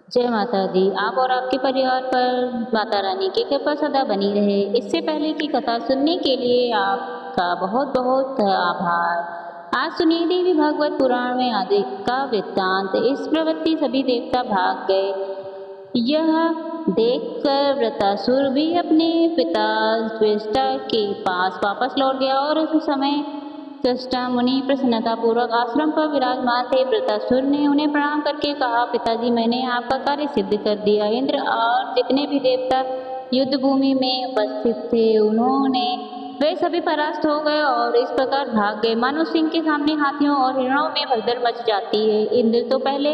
जय माता दी। आप और आपके परिवार पर माता रानी की कृपा सदा बनी रहे। इससे पहले की कथा सुनने के लिए आपका बहुत बहुत आभार। आज सुनिए देवी भागवत पुराण में आदि का वृत्तांत। इस प्रवृत्ति सभी देवता भाग गए। यह देखकर वृत्रासुर भी अपने पिता त्वष्टा के पास वापस लौट गया और उस समय त्वष्टा मुनि प्रसन्नता पूर्वक आश्रम पर विराजमान थे। वृत्रासुर ने उन्हें प्रणाम करके कहा, पिताजी, मैंने आपका कार्य सिद्ध कर दिया। इंद्र और जितने भी देवता युद्ध भूमि में उपस्थित थे उन्होंने वे सभी परास्त हो गए और इस प्रकार भाग गए मानो सिंह के सामने हाथियों और हिरणों में भगदड़ मच जाती है। इंद्र तो पहले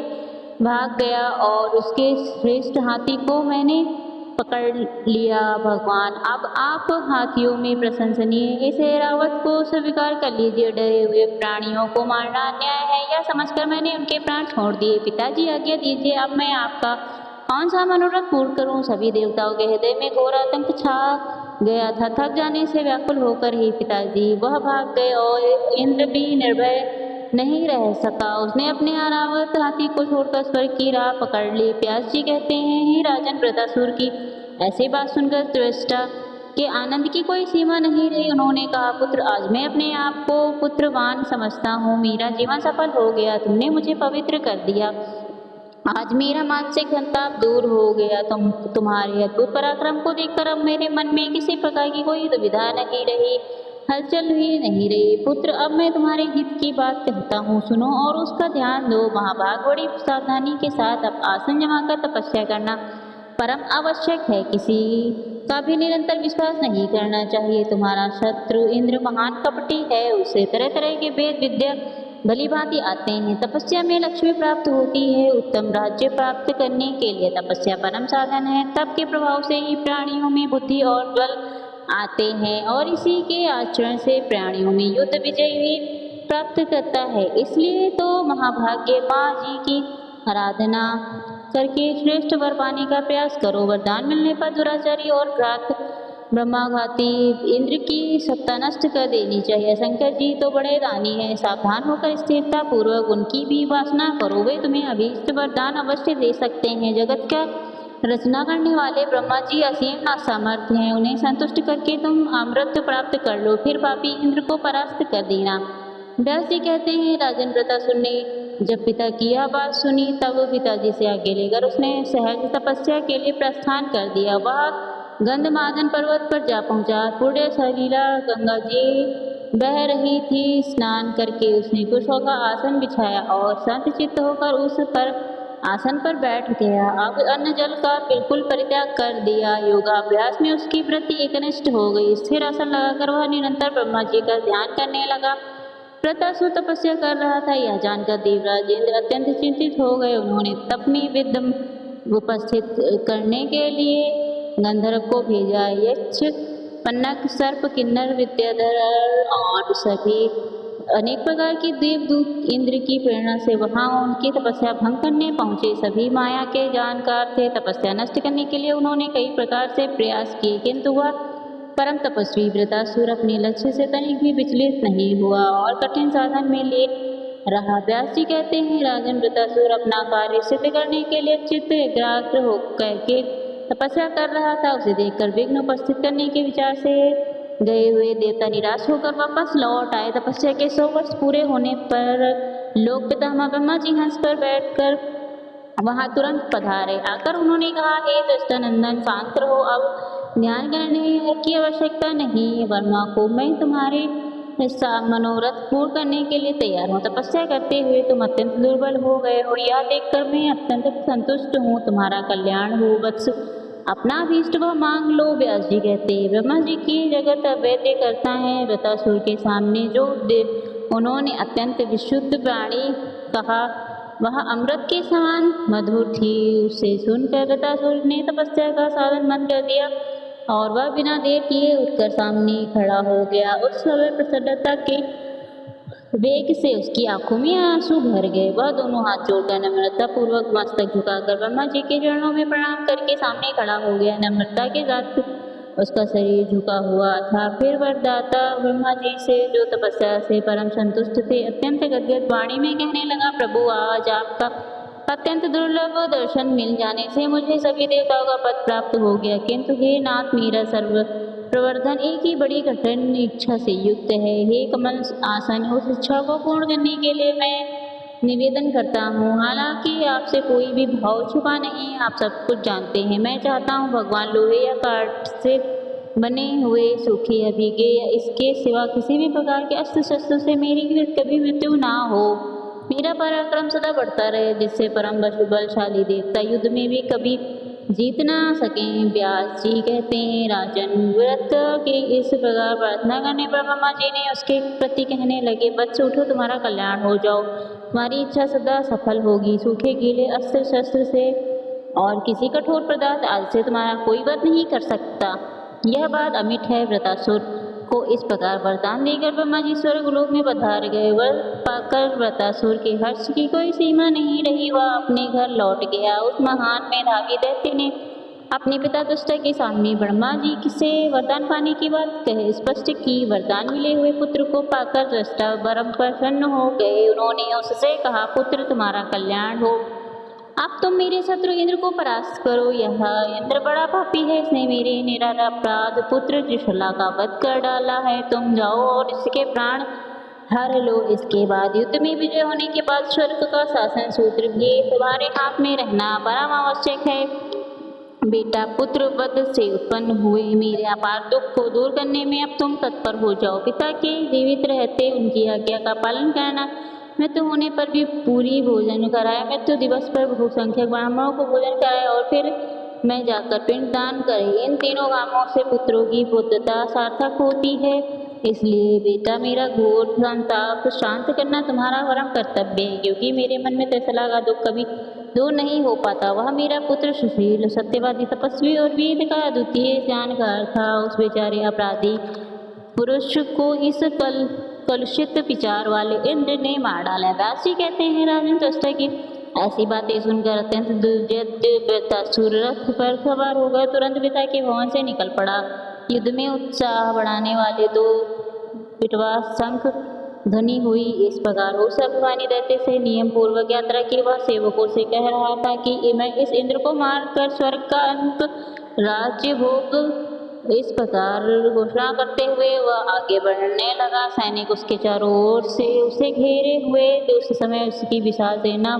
भाग गया और उसके श्रेष्ठ हाथी को मैंने पकड़ लिया। भगवान, अब आप हाथियों में प्रशंसनीय इस ऐरावत को स्वीकार कर लीजिए। डरे हुए प्राणियों को मारना अन्याय है, यह समझकर मैंने उनके प्राण छोड़ दिए। पिताजी, आज्ञा दीजिए, अब मैं आपका कौन सा मनोरथ पूर्ण करूं? सभी देवताओं के हृदय में घोर आतंक छा गया था। थक जाने से व्याकुल होकर ही पिताजी वह भाग गए और इंद्र भी निर्भय नहीं रह सका। उसने अपने ऐरावत हाथी को छोड़कर स्वर्ग की राह पकड़ ली। व्यास जी कहते हैं, हे राजन, वृत्रासुर की ऐसी बात सुनकर त्वष्टा के आनंद की कोई सीमा नहीं रही। उन्होंने कहा, पुत्र, आज मैं अपने आप को पुत्रवान समझता हूँ। मेरा जीवन सफल हो गया। तुमने मुझे पवित्र कर दिया। आज मेरा मानसिक संताप दूर हो गया। तुम्हारे अद्भुत पराक्रम को देखकर अब मेरे मन में किसी प्रकार की कोई दुविधा नहीं रही, हलचल भी नहीं रही। पुत्र, अब मैं तुम्हारे हित की बात कहता हूँ, सुनो और उसका ध्यान दो। महाभाग, बड़ी सावधानी के साथ अब आसन जमाकर तपस्या करना परम आवश्यक है। किसी का भी निरंतर विश्वास नहीं करना चाहिए। तुम्हारा शत्रु इंद्र महान कपटी है। उसे तरह तरह के वेद विद्या भली भांति आते हैं। तपस्या में लक्ष्मी प्राप्त होती है। उत्तम राज्य प्राप्त करने के लिए तपस्या परम साधन है। तप के प्रभाव से ही प्राणियों में बुद्धि और बल आते हैं और इसी के आचरण से प्राणियों में युद्ध विजय भी प्राप्त करता है। इसलिए तो महाभाग्य माँ जी की आराधना करके श्रेष्ठ वर पाने का प्रयास करो। वरदान मिलने पर दुराचारी और घात ब्रह्माघाती इंद्र की सत्ता नष्ट कर देनी चाहिए। शंकर जी तो बड़े दानी हैं। सावधान होकर स्थिरता पूर्वक उनकी भी उपासना करो। वे तुम्हें अभीष्ट वरदान अवश्य दे सकते हैं। जगत का रचना करने वाले ब्रह्मा जी असीम सामर्थ्य हैं। उन्हें संतुष्ट करके तुम अमृत प्राप्त कर लो, फिर पापी इंद्र को परास्त कर देना। व्यास जी कहते हैं, राजन वृत्रासुर ने जब पिता की यह बात सुनी तब पिताजी से आगे लेकर उसने सहज तपस्या के लिए प्रस्थान कर दिया। वह गंधमादन पर्वत पर जा पहुंचा। पुण्य सलीला गंगा जी बह रही थी। स्नान करके उसने कुशों का आसन बिछाया और शांत चित्त होकर उस पर आसन पर बैठ गया। अब अन्न जल का बिल्कुल परित्याग कर दिया। योगाभ्यास में उसकी वृत्ति एकनिष्ठ हो गई। स्थिर आसन लगाकर वह निरंतर ब्रह्मा जी का ध्यान करने लगा। वृत्रासुर तपस्या कर रहा था, यह जानकर देवराज इंद्र अत्यंत चिंतित हो गए। उन्होंने तप में विद्म उपस्थित करने के लिए गंधर्व को भेजा। यक्ष, पन्नग, सर्प, किन्नर, विद्याधर और सभी अनेक प्रकार के देवदूत इंद्र की प्रेरणा से वहां उनकी तपस्या भंग करने पहुंचे। सभी माया के जानकार थे। तपस्या नष्ट करने के लिए उन्होंने कई प्रकार से प्रयास किए, किंतु वह परम तपस्वी वृत्रासुर अपने लक्ष्य से तनिक भी विचलित नहीं हुआ और कठिन साधन में लीन रहा। व्यास जी कहते हैं, राजन, वृत्रासुर अपना कार्य सिद्ध करने के लिए चित्त एकाग्र होकर के तपस्या कर रहा था। उसे देखकर विघ्न उपस्थित करने के विचार से गए हुए देवता निराश होकर वापस लौट आए। तपस्या के 100 वर्ष पूरे होने पर लोक पितामह ब्रह्मा जी हंस पर बैठकर वहां तुरंत पधारे। आकर उन्होंने कहा, हे दृष्टानंदन, शांत रहो। अब ध्यान करने की आवश्यकता नहीं। वर्मा को मैं तुम्हारे मनोरथ पूर्ण करने के लिए तैयार हूँ। तपस्या करते हुए तुम अत्यंत दुर्बल हो गए हो, यह देखकर मैं अत्यंत संतुष्ट हूँ। तुम्हारा कल्याण हो वत्स, अपना अभीष्ट वह मांग लो। व्यास जी कहते हैं, ब्रह्मा जी की जगत अवैध करता है। वृत्रासुर के सामने जो उन्होंने अत्यंत विशुद्ध वाणी कहा वह अमृत के समान मधुर थी। उसे सुनकर वृत्रासुर ने तपस्या का साधन बंद कर दिया और वह बिना देर किए उठकर सामने खड़ा हो गया। उस समय प्रसन्नता के वेग से उसकी आंखों में आंसू भर गए। वह दोनों हाथ जोड़कर नम्रता पूर्वक मस्तक झुकाकर ब्रह्मा जी के चरणों में प्रणाम करके सामने खड़ा हो गया। नम्रता के साथ उसका शरीर झुका हुआ था। फिर वरदाता ब्रह्मा जी से, जो तपस्या से परम संतुष्ट थे, अत्यंत गदगद वाणी में कहने लगा, प्रभु, आज आपका अत्यंत दुर्लभ दर्शन मिल जाने से मुझे सभी देवताओं का पद प्राप्त हो गया, किंतु हे नाथ, मेरा सर्व प्रवर्धन एक ही बड़ी कठिन इच्छा से युक्त है। हे कमल आसन, उस इच्छा को पूर्ण करने के लिए मैं निवेदन करता हूँ। हालांकि आपसे कोई भी भाव छुपा नहीं, आप सब कुछ जानते हैं। मैं चाहता हूँ भगवान लोहे या काठ से बने हुए सूखे या भीगे या इसके सिवा किसी भी प्रकार के अस्त्र शस्त्र से मेरी कभी मृत्यु ना हो। मेरा पराक्रम सदा बढ़ता रहे, जिससे परम बलशाली देवता युद्ध में भी कभी जीत ना सकें। व्यास जी कहते हैं, राजन, व्रत के इस प्रकार प्रार्थना करने पर ब्रह्मा जी ने उसके प्रति कहने लगे, बच्चे उठो, तुम्हारा कल्याण हो जाओ, तुम्हारी इच्छा सदा सफल होगी। सूखे गीले अस्त्र शस्त्र से और किसी कठोर पदार्थ आदि से तुम्हारा कोई वध नहीं कर सकता। यह बात अमिट है। वृतासुर को इस प्रकार वरदान देकर ब्रह्मा जी स्वर्गलोक में पधार गए। वर पाकर वृतासुर के हर्ष की कोई सीमा नहीं रही। वह अपने घर लौट गया। उस महान मेधावी दैत्य ने अपने पिता दृष्टा के सामने ब्रह्मा जी से वरदान पाने की बात कह स्पष्ट की। वरदान मिले हुए पुत्र को पाकर दृष्टा परम प्रसन्न हो गए। उन्होंने उससे कहा, पुत्र, तुम्हारा कल्याण हो। अब तुम मेरे शत्रु इंद्र को परास्त करो। यह इंद्र बड़ा पापी है, इसने मेरे निरपराध पुत्र त्रिशला का वध कर डाला है। तुम जाओ और इसके प्राण हर लो। इसके बाद युद्ध में विजय होने के बाद स्वर्ग का शासन सूत्र भी तुम्हारे हाथ में रहना परम आवश्यक है। बेटा, पुत्र वध से उत्पन्न हुए मेरे अपार दुख को दूर करने में अब तुम तत्पर हो जाओ। पिता के जीवित रहते उनकी आज्ञा का पालन करना, मृत्यु होने पर भी पूरी भोजन कराए, मृत्यु दिवस पर बहुसंख्यक ब्राह्मणों को भोजन कराए और फिर मैं जाकर पिंडदान करे। इन तीनों कामों से पुत्रों की बुद्धता सार्थक होती है। इसलिए बेटा, मेरा घोर संताप शांत करना तुम्हारा परम कर्तव्य है, क्योंकि मेरे मन में त्रिशला का दुख कभी दूर नहीं हो पाता। वह मेरा पुत्र सुशील, सत्यवादी, तपस्वी और वेद का अद्वितीय जानकार था। उस बेचारे अपराधी पुरुष को इस कलुषित विचार वाले इंद्र ने मार डाला। व्यास जी कहते हैं, राजन त्वष्टा की ऐसी बातें सुनकर अत्यंत दुर्जय वृतासुर रथ पर सवार होकर तुरंत पिता के भवन से निकल पड़ा। युद्ध में उत्साह बढ़ाने वाले दो पिटवा शंख ध्वनि हुई। इस प्रकार उस अभिमानी दैत्य से नियम पूर्वक यात्रा की। वह सेवकों से कह रहा था कि मैं इस इंद्र को मारकर स्वर्ग का अंत राज्य भोग। इस प्रकार घोषणा करते हुए वह आगे बढ़ने लगा। सैनिक उसके चारों ओर से उसे घेरे हुए थे। उस समय उसकी विशाल सेना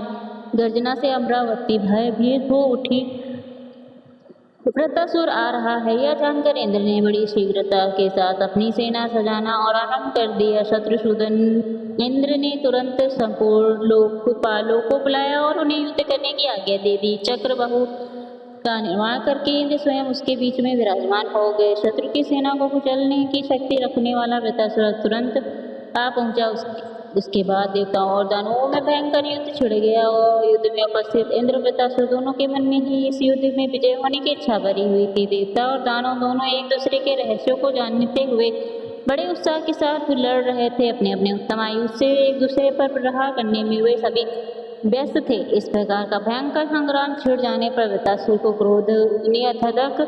गर्जना से अमरावती भयभीत हो उठी। वृतासुर आ रहा है, यह जानकर इंद्र ने बड़ी शीघ्रता के साथ अपनी सेना सजाना और आरंभ कर दिया। शत्रुसूदन इंद्र ने तुरंत संपूर्ण लोकपालों को बुलाया और उन्हें युद्ध करने की आज्ञा दे दी। चक्रबाहु का निर्माण करके इंद्र स्वयं उसके बीच में विराजमान हो गए। शत्रु की सेना को कुचलने की शक्ति रखने वाला वृतासुर तुरंत आ पहुंचा। उसके बाद देवताओं और दानवों में भयंकर युद्ध छिड़ गया और युद्ध में उपस्थित इंद्र वृतासुर दोनों के मन में ही इस युद्ध में विजय होने की इच्छा भरी हुई थी। देवता और दानव दोनों एक दूसरे के रहस्यों को जानते हुए बड़े उत्साह के साथ लड़ रहे थे। अपने अपने उत्तम आयु से एक दूसरे पर प्रहार करने में वे सभी व्यस्त थे। इस प्रकार का भयंकर संग्राम छिड़ जाने पर वृतासुर को क्रोध अत्यधिक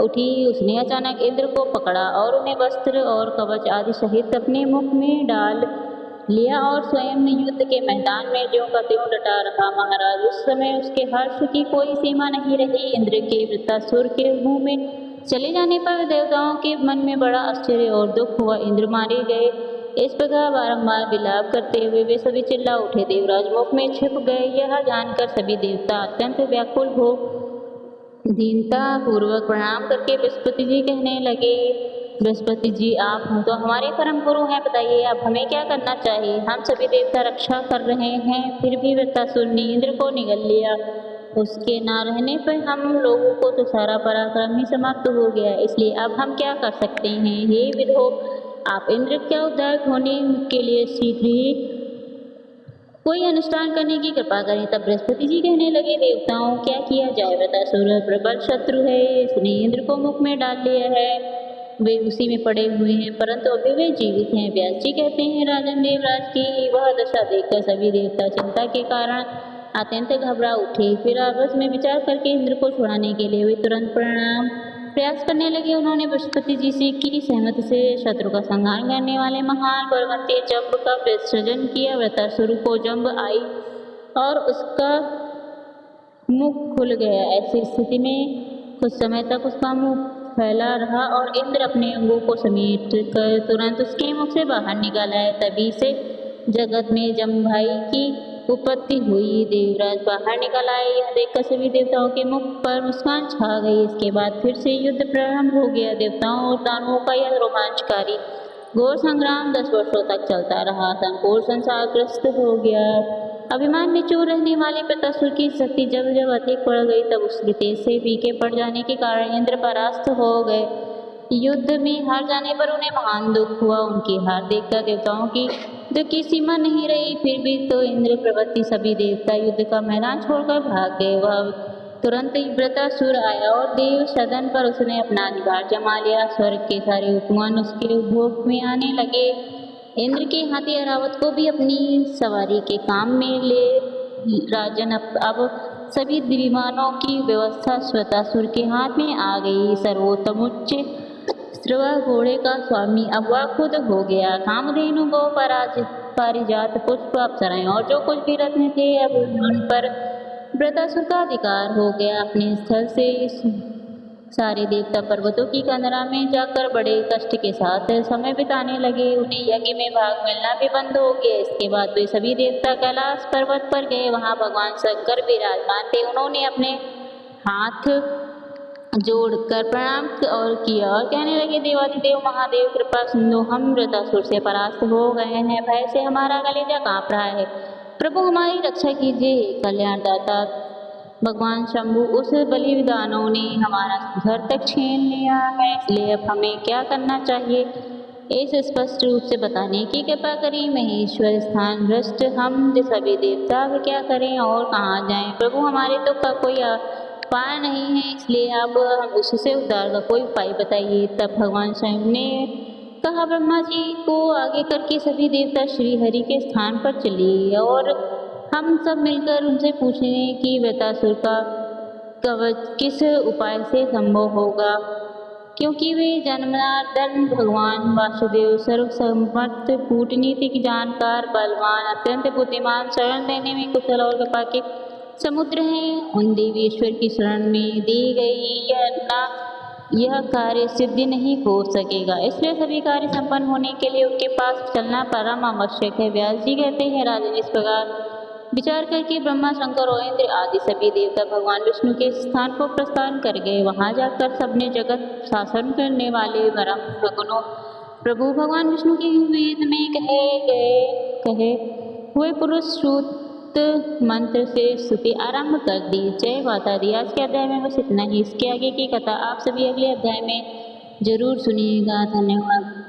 उठी। उसने अचानक इंद्र को पकड़ा और उन्हें वस्त्र और कवच आदि सहित अपने मुख में डाल लिया और स्वयं युद्ध के मैदान में ज्यों का त्यों डटा रहा। महाराज, उस समय उसके हर्ष की कोई सीमा नहीं रही। इंद्र के वृतासुर के मुंह में चले जाने पर देवताओं के मन में बड़ा आश्चर्य और दुख हुआ। इंद्र मारे गए। इस प्रकार बारंबार विलाप करते हुए वे सभी चिल्ला उठे। देवराज मुख में छिप गए। यह जानकर सभी देवता अत्यंत व्याकुल हो दीनता पूर्वक प्रणाम करके बृहस्पति जी कहने लगे, बृहस्पति जी, आप तो हमारे परम गुरु हैं, बताइए अब हमें क्या करना चाहिए। हम सभी देवता रक्षा कर रहे हैं, फिर भी वृतासुर ने इंद्र को निगल लिया। उसके ना रहने पर हम लोगों को तो सारा पराक्रम ही समाप्त हो गया। इसलिए अब हम क्या कर सकते हैं। हे विधो, आप इंद्र का उद्धार होने के लिए शीघ्र ही कोई अनुष्ठान करने की कृपा करें। तब बृहस्पति जी कहने लगे, देवताओं, क्या किया जाए। वृतासुर प्रबल शत्रु है, इसने इंद्र को मुख में डाल लिया है। वे उसी में पड़े हुए हैं, परंतु अभी वे जीवित हैं। व्यास जी कहते हैं, राजन देवराज की वह दशा देखकर सभी देवता चिंता के कारण अत्यंत घबरा उठे। फिर आपस में विचार करके इंद्र को छुड़ाने के लिए वे तुरंत प्रयास करने लगे। उन्होंने बृहस्पति जी से की सहमति से शत्रु का संहार करने वाले महान पर्वतीय जंब का विसर्जन किया। वृतासुर को जंब आई और उसका मुख खुल गया। ऐसी स्थिति में कुछ समय तक उसका मुंह फैला रहा और इंद्र अपने अंगों को समेट कर तुरंत उसके मुख से बाहर निकल आए। तभी से जगत में जमभाई की उत्पत्ति हुई। देवराज बाहर निकल आए। यह देखकर सभी देवताओं के मुख पर मुस्कान छा गई। इसके बाद फिर से युद्ध प्रारंभ हो गया। देवताओं और दानवों का यह रोमांचकारी घोर संग्राम 10 वर्षों तक चलता रहा। संपूर्ण संसार ग्रस्त हो गया। अभिमान में चूर रहने वाले प्रतासुर की शक्ति जब जब अधिक बढ़ गई, तब उसके तेज से फीके पड़ जाने के कारण इंद्र परास्त हो गए। युद्ध में हार जाने पर उन्हें महान दुख हुआ। उनकी हार देखकर देवताओं की दुख की सीमा नहीं रही। फिर भी तो इंद्र प्रभृति सभी देवता युद्ध का मैदान छोड़कर भाग गए। वह तुरंत ही वृत्रासुर आया और देव सदन पर उसने अपना अधिकार जमा लिया। स्वर्ग के सारे उपवन उसके उपभोग में आने लगे। इंद्र के हाथी ऐरावत को भी अपनी सवारी के काम में ले राजन अब सभी विमानों की व्यवस्था श्वेतासुर के हाथ में आ गई। सर्वोत्तम उच्च श्रवा घोड़े का स्वामी अब वह खुद हो गया। कामधेनु गो पारिजात पुष्प अप्सराएं और जो कुछ भी रत्न थे, अब उन पर वृत्रासुर का अधिकार हो गया। अपने स्थल से सारे देवता पर्वतों की कंदरा में जाकर बड़े कष्ट के साथ समय बिताने लगे। उन्हें यज्ञ में भाग मिलना भी बंद हो गया। इसके बाद वे सभी देवता कैलाश पर्वत पर गए। वहां भगवान शंकर विराजमान थे। उन्होंने अपने हाथ जोड़कर प्रणाम और किया और कहने लगे, देवादिदेव महादेव कृपा सिंधु, हम वृत्रासुर से परास्त हो गए हैं। भय से हमारा कलेजा कांप रहा है। प्रभु हमारी रक्षा कीजिए। कल्याणदाता भगवान शंभु, उस बलिदानों ने हमारा घर तक छीन लिया है, इसलिए अब हमें क्या करना चाहिए, इस स्पष्ट रूप से बताने की कृपा करें। महेश्वर स्थान भ्रष्ट हम सभी देवता अब क्या करें और कहाँ जाएं। प्रभु हमारे दुख का कोई उपाय नहीं है, इसलिए अब हम उससे उद्धार का कोई उपाय बताइए। तब भगवान शंकर ने कहा, ब्रह्मा जी को आगे करके सभी देवता श्री हरि के स्थान पर चलिए और हम सब मिलकर उनसे पूछें कि वृत्रासुर का कवच किस उपाय से संभव होगा, क्योंकि वे जन्मनादन भगवान वासुदेव सर्वसमर्थ, कूटनीतिक, जानकार, बलवान, अत्यंत बुद्धिमान, शरण देने में कुशल और कृपा के समुद्र हैं। उन देवेश्वर की शरण में दी गई यह कार्य सिद्ध नहीं हो सकेगा, इसलिए सभी कार्य संपन्न होने के लिए उनके पास चलना परम आवश्यक है। व्यास जी कहते हैं, राजन, इस प्रकार विचार करके ब्रह्मा, शंकर और इंद्र आदि सभी देवता भगवान विष्णु के स्थान को प्रस्थान कर गए। वहां जाकर सबने जगत शासन करने वाले परम भगवान प्रभु भगवान विष्णु के वेद में कहे हुए पुरुष सूक्त मंत्र से स्तुति आरंभ कर दी। जय माता दी। आज के अध्याय में बस इतना ही। इसके आगे की कथा आप सभी अगले अध्याय में जरूर सुनिएगा। धन्यवाद।